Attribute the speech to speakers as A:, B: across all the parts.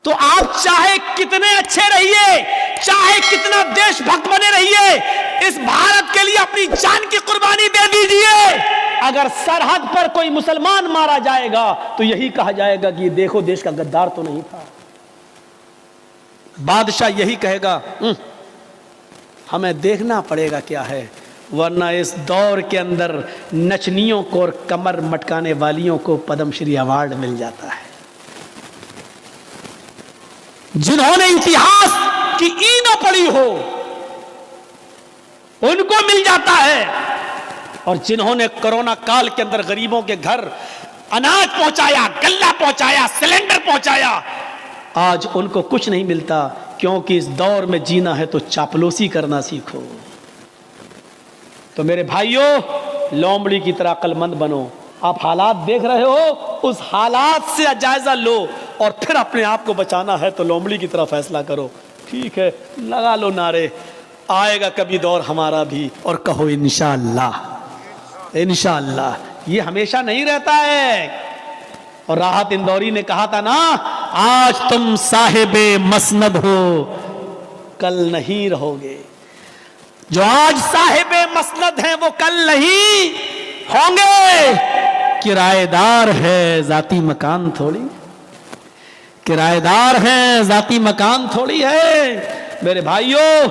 A: تو آپ چاہے کتنے اچھے رہیے، چاہے کتنا دیش بھکت بنے رہیے، اس بھارت کے لیے اپنی جان کی قربانی دے دیجئے۔ اگر سرحد پر کوئی مسلمان مارا جائے گا تو یہی کہا جائے گا کہ یہ دیکھو دیش کا غدار تو نہیں تھا۔ بادشاہ یہی کہے گا ہمیں دیکھنا پڑے گا کیا ہے، ورنہ اس دور کے اندر نچنیوں کو اور کمر مٹکانے والیوں کو پدم شری ایوارڈ مل جاتا ہے۔ جنہوں نے اتہاس کی اینوں پڑی ہو ان کو مل جاتا ہے، اور جنہوں نے کرونا کال کے اندر غریبوں کے گھر اناج پہنچایا، غلہ پہنچایا، سلنڈر پہنچایا، آج ان کو کچھ نہیں ملتا، کیونکہ اس دور میں جینا ہے تو چاپلوسی کرنا سیکھو۔ تو میرے بھائیوں، لومڑی کی طرح عقل مند بنو۔ آپ حالات دیکھ رہے ہو، اس حالات سے جائزہ لو، اور پھر اپنے آپ کو بچانا ہے تو لومڑی کی طرح فیصلہ کرو۔ ٹھیک ہے، لگا لو نعرے، آئے گا کبھی دور ہمارا بھی، اور کہو انشاءاللہ انشاءاللہ۔ یہ ہمیشہ نہیں رہتا ہے۔ اور راحت اندوری نے کہا تھا نا، آج تم صاحب مسند ہو کل نہیں رہو گے۔ جو آج صاحب مسند ہیں وہ کل نہیں ہوں گے۔ کرایہ دار ہے ذاتی مکان تھوڑی، کرایہ دار ہیں ذاتی مکان تھوڑی ہے میرے بھائیوں۔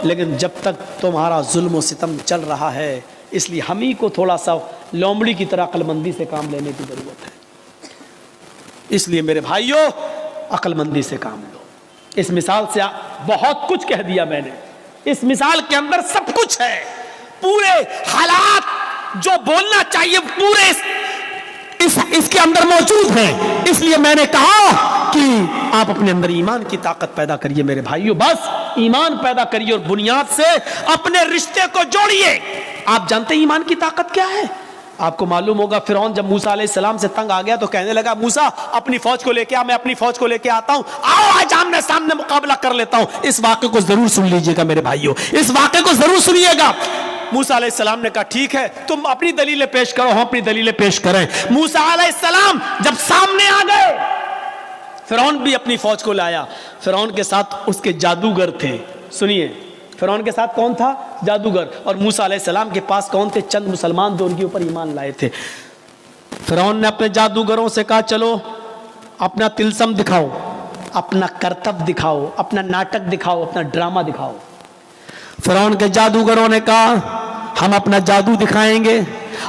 A: لیکن جب تک تمہارا ظلم و ستم چل رہا ہے، اس لیے ہم ہی کو تھوڑا سا لومڑی کی طرح عقل مندی سے کام لینے کی ضرورت ہے۔ اس لیے میرے بھائیوں، عقل مندی سے کام لو۔ اس مثال سے بہت کچھ کہہ دیا میں نے۔ اس مثال کے اندر سب کچھ ہے، پورے حالات جو بولنا چاہیے پورے اس کے اندر موجود ہیں۔ اس لیے میں نے کہا کہ آپ اپنے اندر ایمان کی طاقت پیدا کریے میرے بھائیوں، بس ایمان پیدا کریے اور بنیاد سے اپنے رشتے کو جوڑیے۔ آپ جانتے ہیں ایمان کی طاقت کیا ہے؟ آپ کو معلوم ہوگا فرعون جب موسیٰ علیہ السلام سے تنگ آ گیا تو کہنے لگا موسیٰ اپنی فوج کو لے کے آ، میں اپنی فوج کو لے کے آتا ہوں، آؤ آج آمنے سامنے مقابلہ کر لیتا ہوں۔ اس واقعے کو ضرور سن لیجئے گا میرے بھائیوں، اس واقعے کو ضرور سنیے گا۔ موسیٰ علیہ السلام نے کہا ٹھیک ہے، تم اپنی دلیلیں پیش کرو، ہم اپنی دلیلیں پیش کریں۔ موسیٰ علیہ السلام جب سامنے آ گئے، فرعون بھی اپنی فوج کو لایا۔ فرعون کے ساتھ اس کے جادوگر تھے۔ سنیے، فرعون کے ساتھ کون تھا؟ جادوگر۔ اور موسیٰ علیہ السلام کے پاس کون تھے؟ چند مسلمان جو ان کے اوپر ایمان لائے تھے۔ فرعون نے اپنے جادوگروں سے کہا چلو اپنا تلسم دکھاؤ، اپنا کرتب دکھاؤ، اپنا ناٹک دکھاؤ، اپنا ڈرامہ دکھاؤ۔ فرعون کے جادوگروں نے کہا ہم اپنا جادو دکھائیں گے،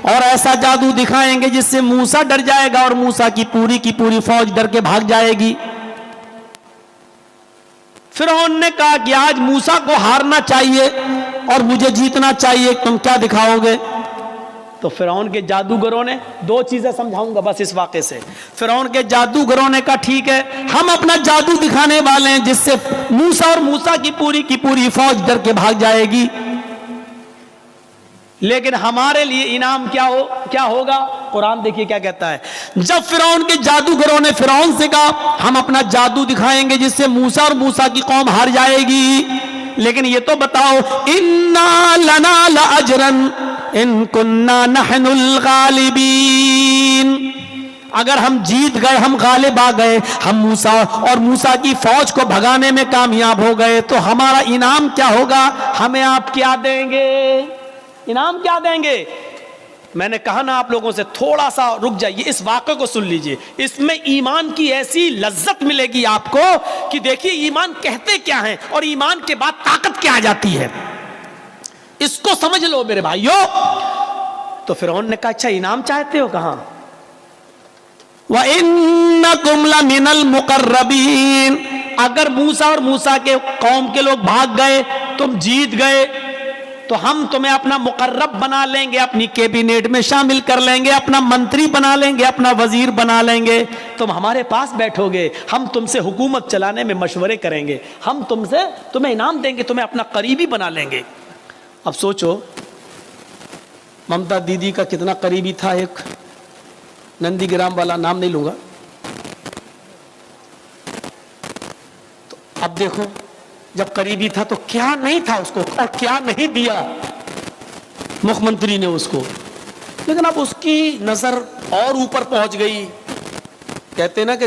A: اور ایسا جادو دکھائیں گے جس سے موسیٰ ڈر جائے گا اور موسیٰ کی پوری فوج ڈر کے بھاگ جائے گی۔ فرعون نے کہا کہ آج موسیٰ کو ہارنا چاہیے اور مجھے جیتنا چاہیے، تم کیا دکھاؤ گے؟ تو فرعون کے جادوگروں نے دو چیزیں سمجھاؤں گا بس اس واقعے سے۔ فرعون کے جادوگروں نے کہا ٹھیک ہے، ہم اپنا جادو دکھانے والے ہیں جس سے موسیٰ اور موسیٰ کی پوری فوج ڈر کے بھاگ جائے گی، لیکن ہمارے لیے انعام کیا ہوگا؟ قرآن دیکھیے کیا کہتا ہے۔ جب فرعون کے جادوگروں نے فرعون سے کہا ہم اپنا جادو دکھائیں گے جس سے موسیٰ اور موسیٰ کی قوم ہار جائے گی، لیکن یہ تو بتاؤ اِنَّا لَنَا لَأَجْرًا إِن كُنَّا نَحْنُ الْغَالِبِينَ، اگر ہم جیت گئے، ہم غالب آ گئے، ہم موسیٰ اور موسیٰ کی فوج کو بھگانے میں کامیاب ہو گئے تو ہمارا انعام کیا ہوگا؟ ہمیں آپ کیا دیں گے؟ انعام کیا دیں گے؟ میں نے کہا نا آپ لوگوں سے تھوڑا سا رک جائیے، اس واقعے کو سن لیجئے، اس میں ایمان کی ایسی لذت ملے گی آپ کو کہ دیکھیے ایمان کہتے کیا ہیں اور ایمان کے بعد طاقت کیا آ جاتی ہے، اس کو سمجھ لو میرے بھائیوں۔ تو فرعون نے کہا اچھا انعام چاہتے ہو؟ کہاں؟ وَإِنَّكُمْ لَمِنَ الْمُقَرَّبِينَ، اگر موسیٰ اور موسیٰ کے قوم کے لوگ بھاگ گئے، تم جیت گئے، تو ہم تمہیں اپنا مقرب بنا لیں گے، اپنی کیبینٹ میں شامل کر لیں گے، اپنا منتری بنا لیں گے، اپنا وزیر بنا لیں گے، تم ہمارے پاس بیٹھو گے، ہم تم سے حکومت چلانے میں مشورے کریں گے، ہم تمہیں انعام دیں گے، تمہیں اپنا قریبی بنا لیں گے۔ اب سوچو ممتا دیدی کا کتنا قریبی تھا ایک نندی گرام والا، نام نہیں لوں گا، تو اب دیکھو جب قریبی تھا تو کیا نہیں تھا اس کو، اور کیا نہیں دیا مکھ منتری نے اس کو، لیکن اب اس کی نظر اور اوپر پہنچ گئی۔ کہتے نا کہ